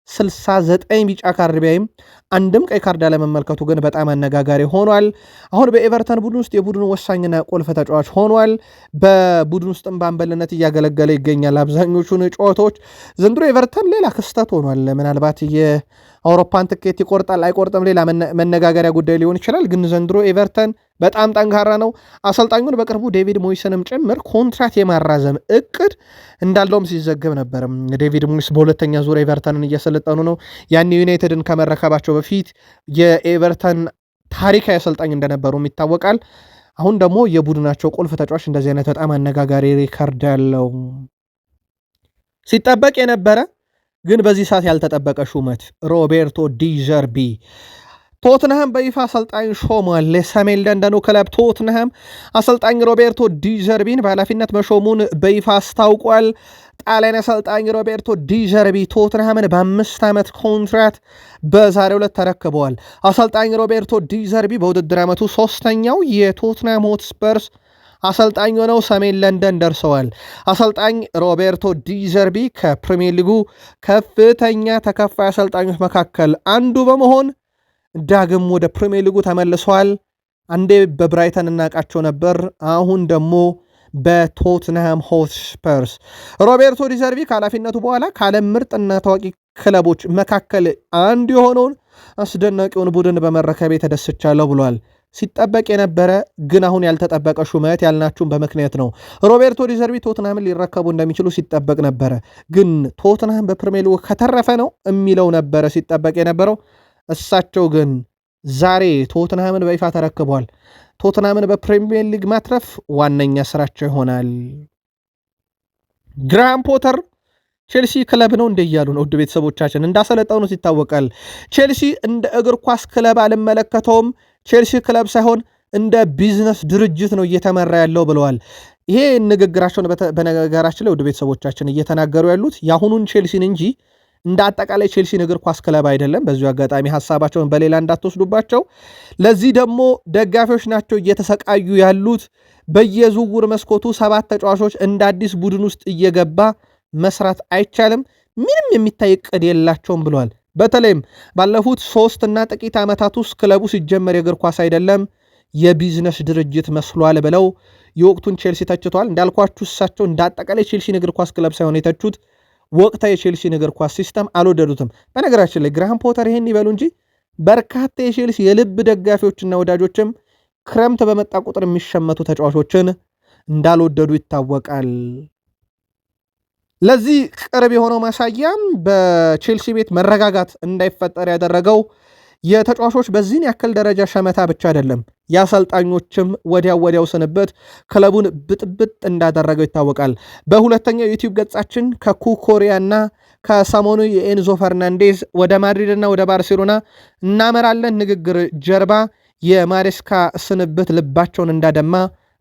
69 ቢጫ ካርድ ቢያይም አንድም ቀይ ካርድ አለመመልከቱ ግን በጣም አነጋጋሪ ሆኗል። አሁን በኤቨርተን ቡድን ውስጥ የቡድኑ ወሳኝና ቁልፍ ተጫዋች ሆኗል። በቡድን ውስጥም በአምበልነት እያገለገለ ይገኛል አብዛኞቹን ጨዋታዎች። ዘንድሮ ኤቨርተን ሌላ ክስተት ሆኗል። ምናልባት የአውሮፓን ትኬት ይቆርጣል አይቆርጥም ሌላ መነጋገሪያ ጉዳይ ሊሆን ይችላል። ግን ዘንድሮ ኤቨርተን በጣም ጠንካራ ነው። አሰልጣኙን በቅርቡ ዴቪድ ሞይስንም ጭምር ኮንትራት የማራዘም እቅድ እንዳለውም ሲዘገብ ነበር። ዴቪድ ሞይስ በሁለተኛ ዙር ኤቨርተንን እያሰለጠኑ ነው። ያን ዩናይትድን ከመረከባቸው በፊት የኤቨርተን ታሪካዊ አሰልጣኝ እንደነበሩም ይታወቃል። አሁን ደግሞ የቡድናቸው ቁልፍ ተጫዋች እንደዚህ አይነት በጣም አነጋጋሪ ሪከርድ ያለው ሲጠበቅ የነበረ ግን በዚህ ሰዓት ያልተጠበቀ ሹመት ሮቤርቶ ዲዘርቢ ቶትንሃም በይፋ አሰልጣኝ ሾሟል። ለሰሜን ለንደኑ ክለብ ቶትንሃም አሰልጣኝ ሮቤርቶ ዲዘርቢን በኃላፊነት መሾሙን በይፋ አስታውቋል። ጣሊያን አሰልጣኝ ሮቤርቶ ዲዘርቢ ቶትንሃምን በ5 ዓመት ኮንትራት በዛሬው ዕለት ተረክበዋል። አሰልጣኝ ሮቤርቶ ዲዘርቢ በውድድር ዓመቱ 3ኛው የቶትንሃም ሆትስፐርስ አሰልጣኝ ሆነው ሰሜን ለንደን ደርሰዋል። አሰልጣኝ ሮቤርቶ ዲዘርቢ ከፕሪሚየር ሊጉ ከፍተኛ ተከፋይ አሰልጣኞች መካከል አንዱ በመሆን ዳግም ወደ ፕሪሚየር ሊጉ ተመልሰዋል። አንዴ በብራይተን እናውቃቸው ነበር፣ አሁን ደግሞ በቶትንሃም ሆትስፐርስ። ሮቤርቶ ዲዘርቢ ከኃላፊነቱ በኋላ ከዓለም ምርጥና ታዋቂ ክለቦች መካከል አንዱ የሆነውን አስደናቂውን ቡድን በመረከቤ ተደስቻለሁ ብሏል። ሲጠበቅ የነበረ ግን አሁን ያልተጠበቀ ሹመት ያልናችሁም በምክንያት ነው። ሮቤርቶ ዲዘርቢ ቶትንሃምን ሊረከቡ እንደሚችሉ ሲጠበቅ ነበረ። ግን ቶትንሃም በፕሪሚየር ሊጉ ከተረፈ ነው የሚለው ነበረ ሲጠበቅ የነበረው። እሳቸው ግን ዛሬ ቶትንሃምን በይፋ ተረክበዋል። ቶትንሃምን በፕሪሚየር ሊግ ማትረፍ ዋነኛ ስራቸው ይሆናል። ግራሃም ፖተር ቼልሲ ክለብ ነው እንደያሉ ነው። ውድ ቤተሰቦቻችን እንዳሰለጠኑት ይታወቃል። ቼልሲ እንደ እግር ኳስ ክለብ አልመለከተውም፣ ቼልሲ ክለብ ሳይሆን እንደ ቢዝነስ ድርጅት ነው እየተመራ ያለው ብለዋል። ይሄ ንግግራቸውን በነገራችን ላይ ወደ ቤተሰቦቻችን እየተናገሩ ያሉት የአሁኑን ቼልሲን እንጂ እንደ አጠቃላይ ቼልሲን እግር ኳስ ክለብ አይደለም። በዚሁ አጋጣሚ ሐሳባቸውን በሌላ እንዳትወስዱባቸው። ለዚህ ደግሞ ደጋፊዎች ናቸው እየተሰቃዩ ያሉት። በየዝውውር መስኮቱ 7 ተጫዋቾች እንደ አዲስ ቡድን ውስጥ እየገባ መስራት አይቻልም። ምንም የሚታይ እቅድ የላቸውም ብለዋል። በተለይም ባለፉት 3 እና ጥቂት ዓመታት ውስጥ ክለቡ ሲጀመር የእግር ኳስ አይደለም የቢዝነስ ድርጅት መስሏል ብለው የወቅቱን ቼልሲ ተችቷል። እንዳልኳችሁ እሳቸው እንደ አጠቃላይ ቼልሲን እግር ኳስ ክለብ ሳይሆን የተቹት ወቅታዊ የቼልሲን እግር ኳስ ሲስተም አልወደዱትም። በነገራችን ላይ ግራሃም ፖተር ይሄን ይበሉ እንጂ በርካታ የቼልሲ የልብ ደጋፊዎችና ወዳጆችም ክረምት በመጣ ቁጥር የሚሸመቱ ተጫዋቾችን እንዳልወደዱ ይታወቃል። ለዚህ ቅርብ የሆነው ማሳያም በቼልሲ ቤት መረጋጋት እንዳይፈጠር ያደረገው የተጫዋቾች በዚህን ያክል ደረጃ ሸመታ ብቻ አይደለም፣ የአሰልጣኞችም ወዲያው ስንበት ክለቡን ብጥብጥ እንዳደረገው ይታወቃል። በሁለተኛው ዩቲዩብ ገጻችን ከኩኮሪያ እና ከሰሞኑ የኤንዞ ፈርናንዴዝ ወደ ማድሪድ እና ወደ ባርሴሎና እናመራለን ንግግር ጀርባ የማሬስካ ስንብት ልባቸውን እንዳደማ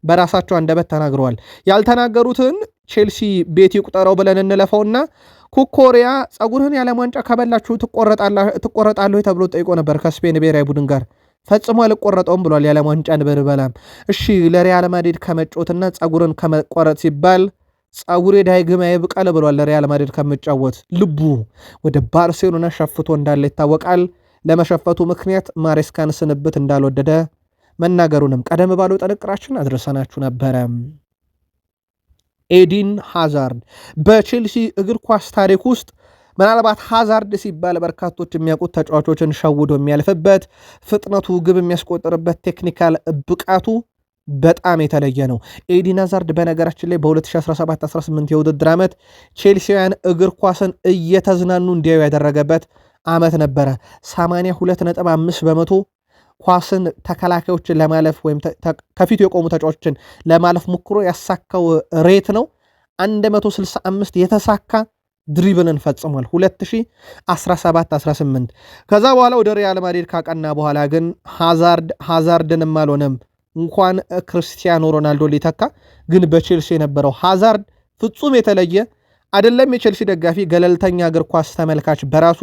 በራሳቸው አንደበት ተናግረዋል። ያልተናገሩትን ቼልሲ ቤት ይቁጠረው ብለን እንለፈውና ኩኮሪያ ጸጉርህን የዓለም ዋንጫ ከበላችሁ ትቆረጣለህ ተብሎ ጠይቆ ነበር ከስፔን ብሔራዊ ቡድን ጋር። ፈጽሞ አልቆረጠውም ብሏል። የዓለም ዋንጫን ብበላም እሺ ለሪያል ማድሪድ ከመጫወትና ጸጉርን ከመቆረጥ ሲባል ጸጉሬ ዳግም አይብቀል ብሏል። ለሪያል ማድሪድ ከመጫወት ልቡ ወደ ባርሴሎና ሸፍቶ እንዳለ ይታወቃል። ለመሸፈቱ ምክንያት ማሬስካን ስንብት እንዳልወደደ መናገሩንም ቀደም ባለው ጥንቅራችን አድርሰናችሁ ነበረ። ኤዲን ሃዛርድ በቼልሲ እግር ኳስ ታሪክ ውስጥ ምናልባት ሃዛርድ ሲባል በርካቶች የሚያውቁት ተጫዋቾችን ሸውዶ የሚያልፍበት ፍጥነቱ፣ ግብ የሚያስቆጥርበት ቴክኒካል ብቃቱ በጣም የተለየ ነው። ኤዲን ሃዛርድ በነገራችን ላይ በ2017-18 የውድድር ዓመት ቼልሲውያን እግር ኳስን እየተዝናኑ እንዲያዩ ያደረገበት ዓመት ነበረ። 82.5 በመቶ ኳስን ተከላካዮችን ለማለፍ ወይም ከፊቱ የቆሙ ተጫዋቾችን ለማለፍ ሞክሮ ያሳካው ሬት ነው። 165 የተሳካ ድሪብልን ፈጽሟል 2017-18። ከዛ በኋላ ወደ ሪያል ማድሪድ ካቀና በኋላ ግን ሃዛርድንም አልሆነም። እንኳን ክርስቲያኖ ሮናልዶ ሊተካ ግን በቼልሲ የነበረው ሃዛርድ ፍጹም የተለየ አይደለም። የቼልሲ ደጋፊ ገለልተኛ እግር ኳስ ተመልካች በራሱ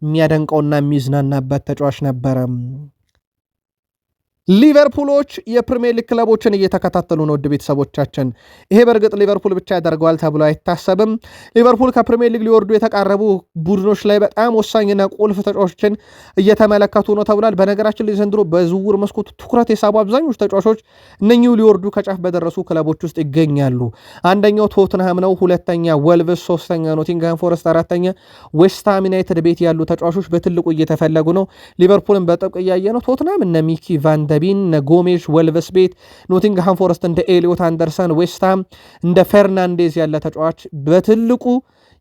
የሚያደንቀውና የሚዝናናበት ተጫዋች ነበረ። ሊቨርፑሎች የፕሪሚየር ሊግ ክለቦችን እየተከታተሉ ነው። ውድ ቤተሰቦቻችን ይሄ በእርግጥ ሊቨርፑል ብቻ ያደርገዋል ተብሎ አይታሰብም። ሊቨርፑል ከፕሪሚየር ሊግ ሊወርዱ የተቃረቡ ቡድኖች ላይ በጣም ወሳኝና ቁልፍ ተጫዋቾችን እየተመለከቱ ነው ተብሏል። በነገራችን ላይ ዘንድሮ በዝውውር መስኮቱ ትኩረት የሳቡ አብዛኞቹ ተጫዋቾች እነኚሁ ሊወርዱ ከጫፍ በደረሱ ክለቦች ውስጥ ይገኛሉ። አንደኛው ቶትንሃም ነው፣ ሁለተኛ ወልቭስ፣ ሶስተኛ ኖቲንግሃም ፎረስት፣ አራተኛ ዌስትሃም ዩናይትድ ቤት ያሉ ተጫዋቾች በትልቁ እየተፈለጉ ነው። ሊቨርፑልን በጥብቅ እያየ ነው። ቶትንሃም እነ ሚኪ ቫን ቢን ጎሜሽ ወልቭስ ቤት፣ ኖቲንግሃም ፎረስት እንደ ኤሊዮት አንደርሰን፣ ዌስትሃም እንደ ፈርናንዴዝ ያለ ተጫዋች በትልቁ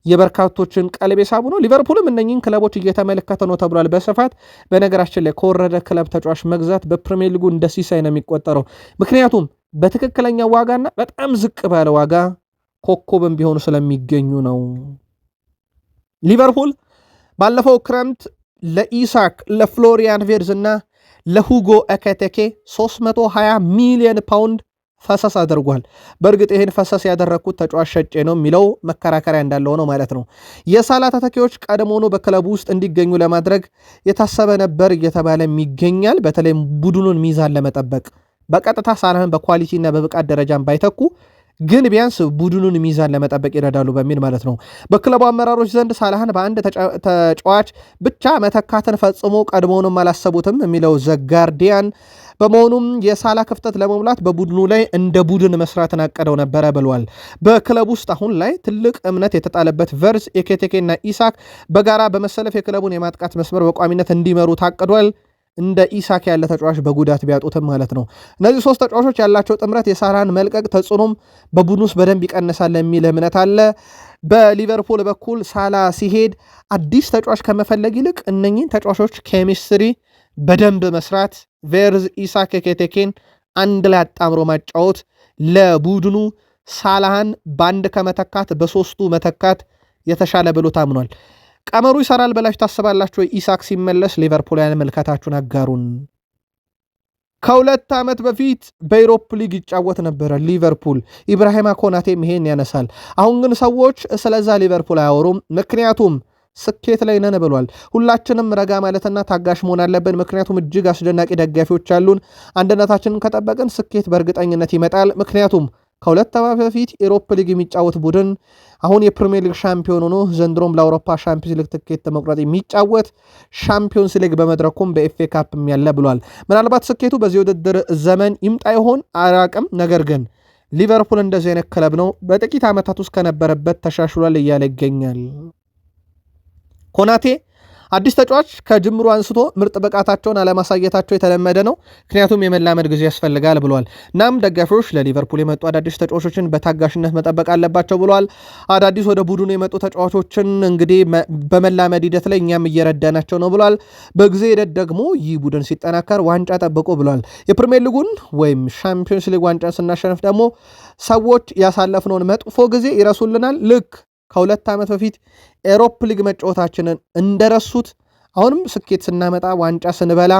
የበርካቶችን ቀልብ የሳቡ ነው። ሊቨርፑልም እነኚህን ክለቦች እየተመለከተ ነው ተብሏል በስፋት። በነገራችን ላይ ከወረደ ክለብ ተጫዋች መግዛት በፕሪሚየር ሊጉ እንደ ሲሳይ ነው የሚቆጠረው። ምክንያቱም በትክክለኛ ዋጋና በጣም ዝቅ ባለ ዋጋ ኮከብም ቢሆኑ ስለሚገኙ ነው። ሊቨርፑል ባለፈው ክረምት ለኢሳክ ለፍሎሪያን ቬርዝ እና ለሁጎ ኤኬቴኬ 320 ሚሊዮን ፓውንድ ፈሰስ አድርጓል። በእርግጥ ይህን ፈሰስ ያደረግኩት ተጫዋች ሸጬ ነው የሚለው መከራከሪያ እንዳለው ነው ማለት ነው። የሳላ ተተኪዎች ቀድሞውኑ በክለቡ ውስጥ እንዲገኙ ለማድረግ የታሰበ ነበር እየተባለ ይገኛል። በተለይም ቡድኑን ሚዛን ለመጠበቅ በቀጥታ ሳላህን በኳሊቲና በብቃት ደረጃን ባይተኩ ግን ቢያንስ ቡድኑን ሚዛን ለመጠበቅ ይረዳሉ በሚል ማለት ነው። በክለቡ አመራሮች ዘንድ ሳላህን በአንድ ተጫዋች ብቻ መተካትን ፈጽሞ ቀድሞውንም አላሰቡትም የሚለው ዘጋርዲያን። በመሆኑም የሳላ ክፍተት ለመሙላት በቡድኑ ላይ እንደ ቡድን መስራትን አቀደው ነበረ ብሏል። በክለቡ ውስጥ አሁን ላይ ትልቅ እምነት የተጣለበት ቨርዝ፣ ኤኬቴኬና ኢሳክ በጋራ በመሰለፍ የክለቡን የማጥቃት መስመር በቋሚነት እንዲመሩ ታቅዷል። እንደ ኢሳክ ያለ ተጫዋች በጉዳት ቢያጡትም ማለት ነው። እነዚህ 3 ተጫዋቾች ያላቸው ጥምረት የሳላህን መልቀቅ ተጽዕኖም በቡድን ውስጥ በደንብ ይቀንሳል የሚል እምነት አለ። በሊቨርፑል በኩል ሳላ ሲሄድ አዲስ ተጫዋች ከመፈለግ ይልቅ እነኚህን ተጫዋቾች ኬሚስትሪ በደንብ መስራት፣ ቬርዝ፣ ኢሳክ፣ ኤኬቴኬን አንድ ላይ አጣምሮ ማጫወት ለቡድኑ ሳላህን በአንድ ከመተካት በ3ቱ መተካት የተሻለ ብሎ ታምኗል። ቀመሩ ይሰራል ብላችሁ ታስባላችሁ? ኢሳክ ሲመለስ ሊቨርፑልያን መልከታችሁን አጋሩን። ከ2 ዓመት በፊት በዩሮፕ ሊግ ይጫወት ነበረ ሊቨርፑል። ኢብራሂማ ኮናቴም ይሄን ያነሳል። አሁን ግን ሰዎች ስለዛ ሊቨርፑል አያወሩም፣ ምክንያቱም ስኬት ላይ ነን ብሏል። ሁላችንም ረጋ ማለትና ታጋሽ መሆን አለብን፣ ምክንያቱም እጅግ አስደናቂ ደጋፊዎች አሉን። አንድነታችንን ከጠበቅን ስኬት በእርግጠኝነት ይመጣል። ምክንያቱም ከ2 ዓመት በፊት ኤሮፕ ሊግ የሚጫወት ቡድን አሁን የፕሪሚየር ሊግ ሻምፒዮን ሆኖ ዘንድሮም ለአውሮፓ ሻምፒዮንስ ሊግ ትኬት መቁረጥ የሚጫወት ሻምፒዮንስ ሊግ በመድረኩም በኤፍኤ ካፕም ያለ ብሏል። ምናልባት ስኬቱ በዚህ ውድድር ዘመን ይምጣ ይሆን አራቅም። ነገር ግን ሊቨርፑል እንደዚህ አይነት ክለብ ነው፣ በጥቂት ዓመታት ውስጥ ከነበረበት ተሻሽሏል እያለ ይገኛል። ኮናቴ አዲስ ተጫዋች ከጅምሩ አንስቶ ምርጥ ብቃታቸውን አለማሳየታቸው የተለመደ ነው፣ ምክንያቱም የመላመድ ጊዜ ያስፈልጋል ብሏል። እናም ደጋፊዎች ለሊቨርፑል የመጡ አዳዲስ ተጫዋቾችን በታጋሽነት መጠበቅ አለባቸው ብሏል። አዳዲስ ወደ ቡድኑ የመጡ ተጫዋቾችን እንግዲህ በመላመድ ሂደት ላይ እኛም እየረዳናቸው ነው ብሏል። በጊዜ ሂደት ደግሞ ይህ ቡድን ሲጠናከር ዋንጫ ጠብቆ ብሏል። የፕሪሚየር ሊጉን ወይም ሻምፒዮንስ ሊግ ዋንጫን ስናሸንፍ ደግሞ ሰዎች ያሳለፍነውን መጥፎ ጊዜ ይረሱልናል። ልክ ከ2 ዓመት በፊት ኤሮፕ ሊግ መጫወታችንን እንደረሱት አሁንም ስኬት ስናመጣ ዋንጫ ስንበላ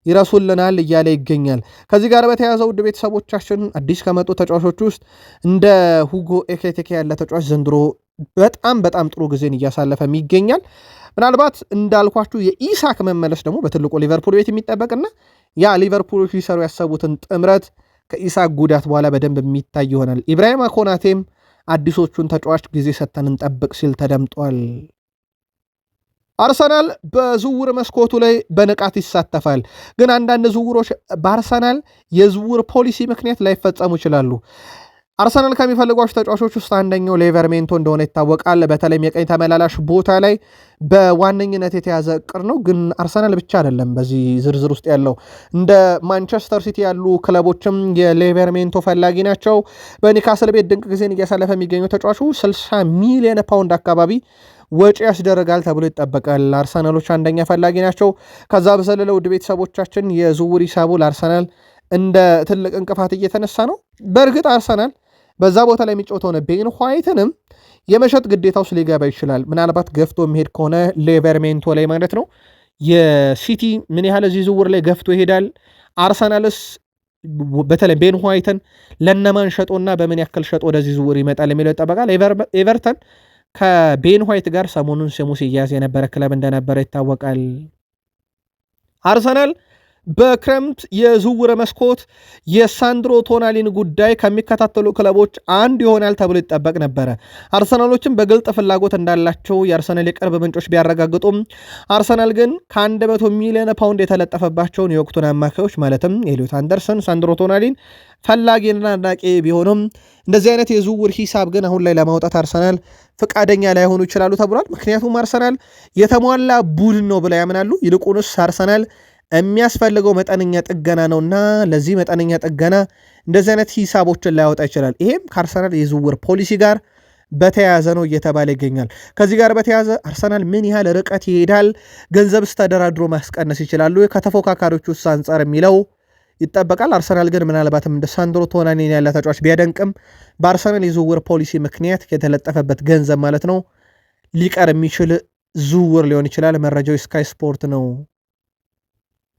ይረሱልናል እያለ ይገኛል። ከዚህ ጋር በተያያዘ ውድ ቤተሰቦቻችን አዲስ ከመጡ ተጫዋቾች ውስጥ እንደ ሁጎ ኤኬቴኬ ያለ ተጫዋች ዘንድሮ በጣም ጥሩ ጊዜን እያሳለፈም ይገኛል። ምናልባት እንዳልኳችሁ የኢሳክ መመለስ ደግሞ በትልቁ ሊቨርፑል ቤት የሚጠበቅና ያ ሊቨርፑል ሲሰሩ ያሰቡትን ጥምረት ከኢሳክ ጉዳት በኋላ በደንብ የሚታይ ይሆናል። ኢብራሂማ ኮናቴም አዲሶቹን ተጫዋች ጊዜ ሰጥተን እንጠብቅ ሲል ተደምጧል። አርሰናል በዝውውር መስኮቱ ላይ በንቃት ይሳተፋል። ግን አንዳንድ ዝውውሮች በአርሰናል የዝውውር ፖሊሲ ምክንያት ላይፈጸሙ ይችላሉ። አርሰናል ከሚፈልጓቸው ተጫዋቾች ውስጥ አንደኛው ሌቨርሜንቶ እንደሆነ ይታወቃል። በተለይም የቀኝ ተመላላሽ ቦታ ላይ በዋነኝነት የተያዘ እቅድ ነው። ግን አርሰናል ብቻ አይደለም በዚህ ዝርዝር ውስጥ ያለው፣ እንደ ማንቸስተር ሲቲ ያሉ ክለቦችም የሌቨርሜንቶ ፈላጊ ናቸው። በኒካስል ቤት ድንቅ ጊዜን እያሳለፈ የሚገኘው ተጫዋቹ 60 ሚሊዮን ፓውንድ አካባቢ ወጪ ያስደረጋል ተብሎ ይጠበቃል። አርሰናሎች አንደኛ ፈላጊ ናቸው። ከዛ በዘለለ ውድ ቤተሰቦቻችን የዝውውር ሂሳቡ ለአርሰናል እንደ ትልቅ እንቅፋት እየተነሳ ነው። በእርግጥ አርሰናል በዛ ቦታ ላይ የሚጫወተው ሆነ ቤን ዋይትንም የመሸጥ ግዴታ ውስጥ ሊገባ ይችላል። ምናልባት ገፍቶ የሚሄድ ከሆነ ሌቨርሜንቶ ላይ ማለት ነው። የሲቲ ምን ያህል እዚህ ዝውውር ላይ ገፍቶ ይሄዳል? አርሰናልስ በተለይ ቤን ዋይትን ለነማን ሸጦና በምን ያክል ሸጦ ወደዚህ ዝውውር ይመጣል የሚለው ይጠበቃል። ኤቨርተን ከቤን ዋይት ጋር ሰሞኑን ስሙ ሲያዝ የነበረ ክለብ እንደነበረ ይታወቃል። አርሰናል በክረምት የዝውውር መስኮት የሳንድሮ ቶናሊን ጉዳይ ከሚከታተሉ ክለቦች አንድ ይሆናል ተብሎ ይጠበቅ ነበረ። አርሰናሎችም በግልጥ ፍላጎት እንዳላቸው የአርሰናል የቅርብ ምንጮች ቢያረጋግጡም አርሰናል ግን ከ100 ሚሊዮን ፓውንድ የተለጠፈባቸውን የወቅቱን አማካዮች ማለትም ኤሊዮት አንደርሰን፣ ሳንድሮ ቶናሊን ፈላጊና አድናቂ ቢሆኑም እንደዚህ አይነት የዝውውር ሂሳብ ግን አሁን ላይ ለማውጣት አርሰናል ፈቃደኛ ላይሆኑ ይችላሉ ተብሏል። ምክንያቱም አርሰናል የተሟላ ቡድን ነው ብለው ያምናሉ። ይልቁንስ አርሰናል የሚያስፈልገው መጠነኛ ጥገና ነውና ለዚህ መጠነኛ ጥገና እንደዚህ አይነት ሂሳቦችን ላያወጣ ይችላል። ይሄም ከአርሰናል የዝውውር ፖሊሲ ጋር በተያያዘ ነው እየተባለ ይገኛል። ከዚህ ጋር በተያያዘ አርሰናል ምን ያህል ርቀት ይሄዳል? ገንዘብስ ተደራድሮ ማስቀነስ ይችላሉ? ከተፎካካሪዎች ውስጥ አንጻር የሚለው ይጠበቃል። አርሰናል ግን ምናልባትም እንደ ሳንድሮ ቶናሊን ያለ ተጫዋች ቢያደንቅም በአርሰናል የዝውውር ፖሊሲ ምክንያት የተለጠፈበት ገንዘብ ማለት ነው ሊቀር የሚችል ዝውውር ሊሆን ይችላል። መረጃው ስካይ ስፖርት ነው።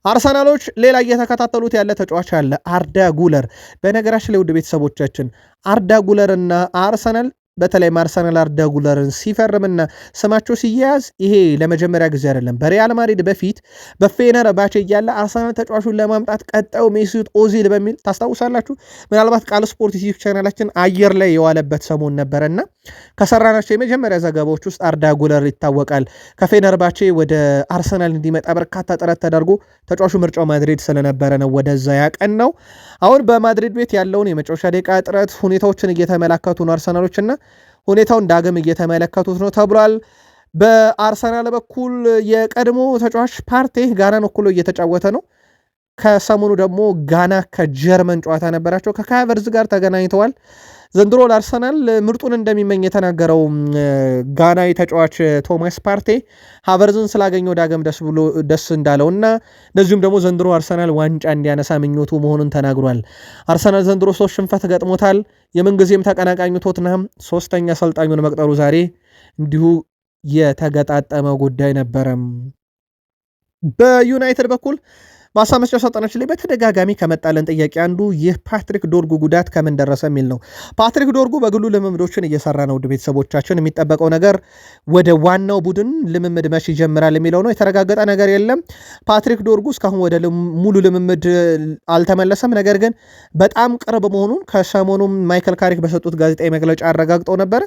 አርሰናሎች ሌላ እየተከታተሉት ያለ ተጫዋች አለ፣ አርዳ ጉለር። በነገራችን ላይ ውድ ቤተሰቦቻችን አርዳ ጉለር እና አርሰናል በተለይ አርሰናል አርዳ ጉለርን ሲፈርምና ስማቸው ሲያያዝ ይሄ ለመጀመሪያ ጊዜ አይደለም። በሪያል ማድሪድ በፊት በፌነርባቼ እያለ አርሰናል ተጫዋቹን ለማምጣት ቀጣዩ ሜሱት ኦዚል በሚል ታስታውሳላችሁ። ምናልባት ቃል ስፖርት ዩቲዩብ ቻናላችን አየር ላይ የዋለበት ሰሞን ነበረና ከሰራናቸው የመጀመሪያ ዘገባዎች ውስጥ አርዳ ጉለር ይታወቃል። ከፌነርባቼ ወደ አርሰናል እንዲመጣ በርካታ ጥረት ተደርጎ ተጫዋቹ ምርጫው ማድሪድ ስለነበረ ነው ወደዛ ያቀን ነው። አሁን በማድሪድ ቤት ያለውን የመጨረሻ ደቂቃ ጥረት ሁኔታዎችን እየተመለከቱ ነው አርሰናሎችና ሁኔታውን ዳግም እየተመለከቱት ነው ተብሏል። በአርሰናል በኩል የቀድሞ ተጫዋች ፓርቴ ጋናን ወክሎ እየተጫወተ ነው። ከሰሞኑ ደግሞ ጋና ከጀርመን ጨዋታ ነበራቸው። ከካቨርዝ ጋር ተገናኝተዋል። ዘንድሮ ለአርሰናል ምርጡን እንደሚመኝ የተናገረው ጋናዊ ተጫዋች ቶማስ ፓርቴ ሃቨርዝን ስላገኘው ዳግም ደስ እንዳለውና እንደዚሁም ደግሞ ዘንድሮ አርሰናል ዋንጫ እንዲያነሳ ምኞቱ መሆኑን ተናግሯል። አርሰናል ዘንድሮ 3 ሽንፈት ገጥሞታል። የምንጊዜም ተቀናቃኙ ቶትንሃም 3ኛ አሰልጣኙን መቅጠሩ ዛሬ እንዲሁ የተገጣጠመ ጉዳይ ነበረም። በዩናይትድ በኩል በሀሳብ መስጫ ሳጥናችን ላይ በተደጋጋሚ ከመጣለን ጥያቄ አንዱ ይህ ፓትሪክ ዶርጉ ጉዳት ከምን ደረሰ የሚል ነው። ፓትሪክ ዶርጉ በግሉ ልምምዶችን እየሰራ ነው። ውድ ቤተሰቦቻችን የሚጠበቀው ነገር ወደ ዋናው ቡድን ልምምድ መቼ ይጀምራል የሚለው ነው። የተረጋገጠ ነገር የለም። ፓትሪክ ዶርጉ እስካሁን ወደ ሙሉ ልምምድ አልተመለሰም። ነገር ግን በጣም ቅርብ መሆኑን ከሰሞኑም ማይከል ካሪክ በሰጡት ጋዜጣዊ መግለጫ አረጋግጠው ነበር።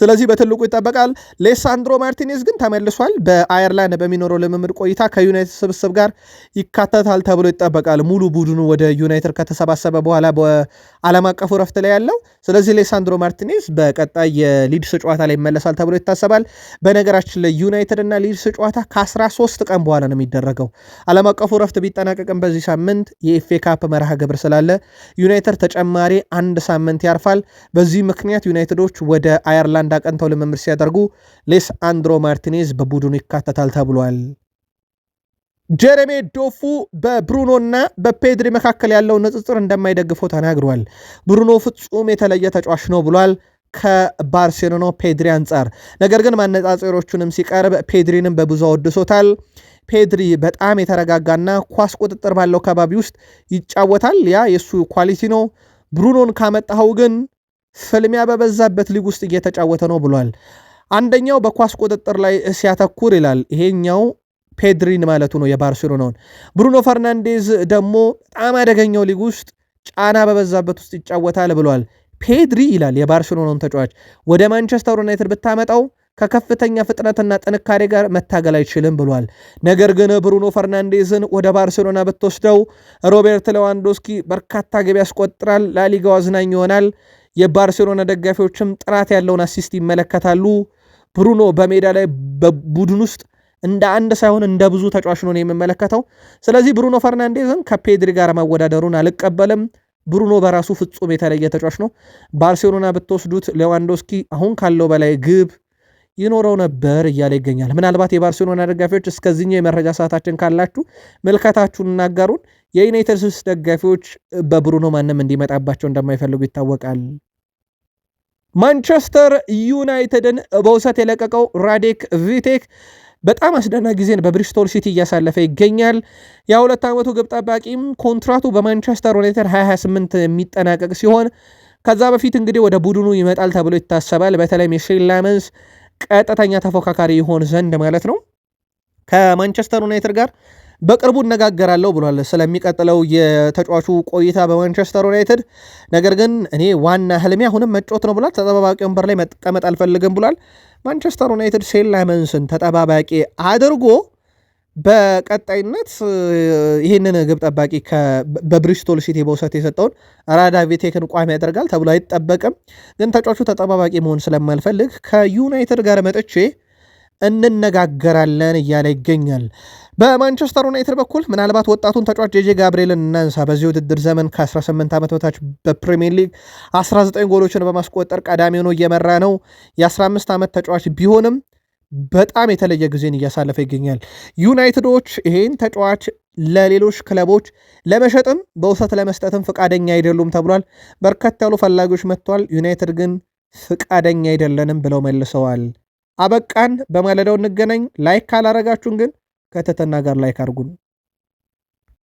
ስለዚህ በትልቁ ይጠበቃል። ሌሳንድሮ ማርቲኔዝ ግን ተመልሷል። በአየርላንድ በሚኖረው ልምምድ ቆይታ ከዩናይትድ ስብስብ ጋር ይካተታል ተብሎ ይጠበቃል። ሙሉ ቡድኑ ወደ ዩናይትድ ከተሰባሰበ በኋላ በዓለም አቀፉ ረፍት ላይ ያለው። ስለዚህ ሌሳንድሮ ማርቲኔዝ በቀጣይ የሊድስ ጨዋታ ላይ ይመለሳል ተብሎ ይታሰባል። በነገራችን ላይ ዩናይትድ እና ሊድስ ጨዋታ ከ13 ቀን በኋላ ነው የሚደረገው። ዓለም አቀፉ ረፍት ቢጠናቀቅም በዚህ ሳምንት የኤፍኤ ካፕ መርሃ ግብር ስላለ ዩናይትድ ተጨማሪ አንድ ሳምንት ያርፋል። በዚህ ምክንያት ዩናይትዶች ወደ አየርላንድ አቀንተው ልምምድ ሲያደርጉ ሌሳንድሮ ማርቲኔዝ በቡድኑ ይካተታል ተብሏል። ጀሬሚ ዶፉ በብሩኖ እና በፔድሪ መካከል ያለው ንጽጽር እንደማይደግፈው ተናግሯል። ብሩኖ ፍጹም የተለየ ተጫዋች ነው ብሏል ከባርሴሎና ፔድሪ አንጻር። ነገር ግን ማነጻጸሮቹንም ሲቀርብ ፔድሪንም በብዙ አወድሶታል። ፔድሪ በጣም የተረጋጋና ኳስ ቁጥጥር ባለው ከባቢ ውስጥ ይጫወታል። ያ የሱ ኳሊቲ ነው። ብሩኖን ካመጣኸው ግን ፍልሚያ በበዛበት ሊግ ውስጥ እየተጫወተ ነው ብሏል። አንደኛው በኳስ ቁጥጥር ላይ ሲያተኩር ይላል። ይሄኛው ፔድሪን ማለቱ ነው የባርሴሎናውን። ብሩኖ ፈርናንዴዝ ደግሞ በጣም አደገኛው ሊግ ውስጥ ጫና በበዛበት ውስጥ ይጫወታል ብሏል። ፔድሪ ይላል የባርሴሎናውን ተጫዋች ወደ ማንቸስተር ዩናይትድ ብታመጣው ከከፍተኛ ፍጥነትና ጥንካሬ ጋር መታገል አይችልም ብሏል። ነገር ግን ብሩኖ ፈርናንዴዝን ወደ ባርሴሎና ብትወስደው ሮቤርት ሌዋንዶስኪ በርካታ ግብ ያስቆጥራል፣ ላሊጋው አዝናኝ ይሆናል። የባርሴሎና ደጋፊዎችም ጥራት ያለውን አሲስት ይመለከታሉ። ብሩኖ በሜዳ ላይ በቡድን ውስጥ እንደ አንድ ሳይሆን እንደ ብዙ ተጫዋች ነው የምመለከተው። ስለዚህ ብሩኖ ፈርናንዴዝን ከፔድሪ ጋር ማወዳደሩን አልቀበልም። ብሩኖ በራሱ ፍጹም የተለየ ተጫዋች ነው። ባርሴሎና ብትወስዱት ሌዋንዶስኪ አሁን ካለው በላይ ግብ ይኖረው ነበር እያለ ይገኛል። ምናልባት የባርሴሎና ደጋፊዎች እስከዚህኛው የመረጃ ሰዓታችን ካላችሁ መልከታችሁን እናጋሩን። የዩናይትድ ደጋፊዎች በብሩኖ ማንም እንዲመጣባቸው እንደማይፈልጉ ይታወቃል። ማንቸስተር ዩናይትድን በውሰት የለቀቀው ራዴክ ቪቴክ በጣም አስደናቂ ጊዜን በብሪስቶል ሲቲ እያሳለፈ ይገኛል። የ2 ዓመቱ ግብ ጠባቂም ኮንትራቱ በማንቸስተር ዩናይትድ 2028 የሚጠናቀቅ ሲሆን ከዛ በፊት እንግዲህ ወደ ቡድኑ ይመጣል ተብሎ ይታሰባል። በተለይም የሼን ላመንስ ቀጥተኛ ተፎካካሪ ይሆን ዘንድ ማለት ነው። ከማንቸስተር ዩናይትድ ጋር በቅርቡ እነጋገራለሁ ብሏል ስለሚቀጥለው የተጫዋቹ ቆይታ በማንቸስተር ዩናይትድ። ነገር ግን እኔ ዋና ህልሜ አሁንም መጫወት ነው ብሏል። ተጠባባቂ ወንበር ላይ መቀመጥ አልፈልግም ብሏል። ማንቸስተር ዩናይትድ ሼን ላመንስን ተጠባባቂ አድርጎ በቀጣይነት ይህንን ግብ ጠባቂ በብሪስቶል ሲቲ በውሰት የሰጠውን ራዳ ቪቴክን ቋሚ ያደርጋል ተብሎ አይጠበቅም። ግን ተጫዋቹ ተጠባባቂ መሆን ስለማልፈልግ ከዩናይትድ ጋር መጥቼ እንነጋገራለን እያለ ይገኛል። በማንቸስተር ዩናይትድ በኩል ምናልባት ወጣቱን ተጫዋች ጄጄ ጋብርኤልን እናንሳ። በዚህ ውድድር ዘመን ከ18 ዓመት በታች በፕሪሚየር ሊግ 19 ጎሎችን በማስቆጠር ቀዳሚ ሆኖ እየመራ ነው። የ15 ዓመት ተጫዋች ቢሆንም በጣም የተለየ ጊዜን እያሳለፈ ይገኛል። ዩናይትዶች ይሄን ተጫዋች ለሌሎች ክለቦች ለመሸጥም በውሰት ለመስጠትም ፍቃደኛ አይደሉም ተብሏል። በርከት ያሉ ፈላጊዎች መጥተዋል። ዩናይትድ ግን ፍቃደኛ አይደለንም ብለው መልሰዋል። አበቃን። በማለዳው እንገናኝ። ላይክ ካላረጋችሁን ግን ከትህትና ጋር ላይክ አድርጉን።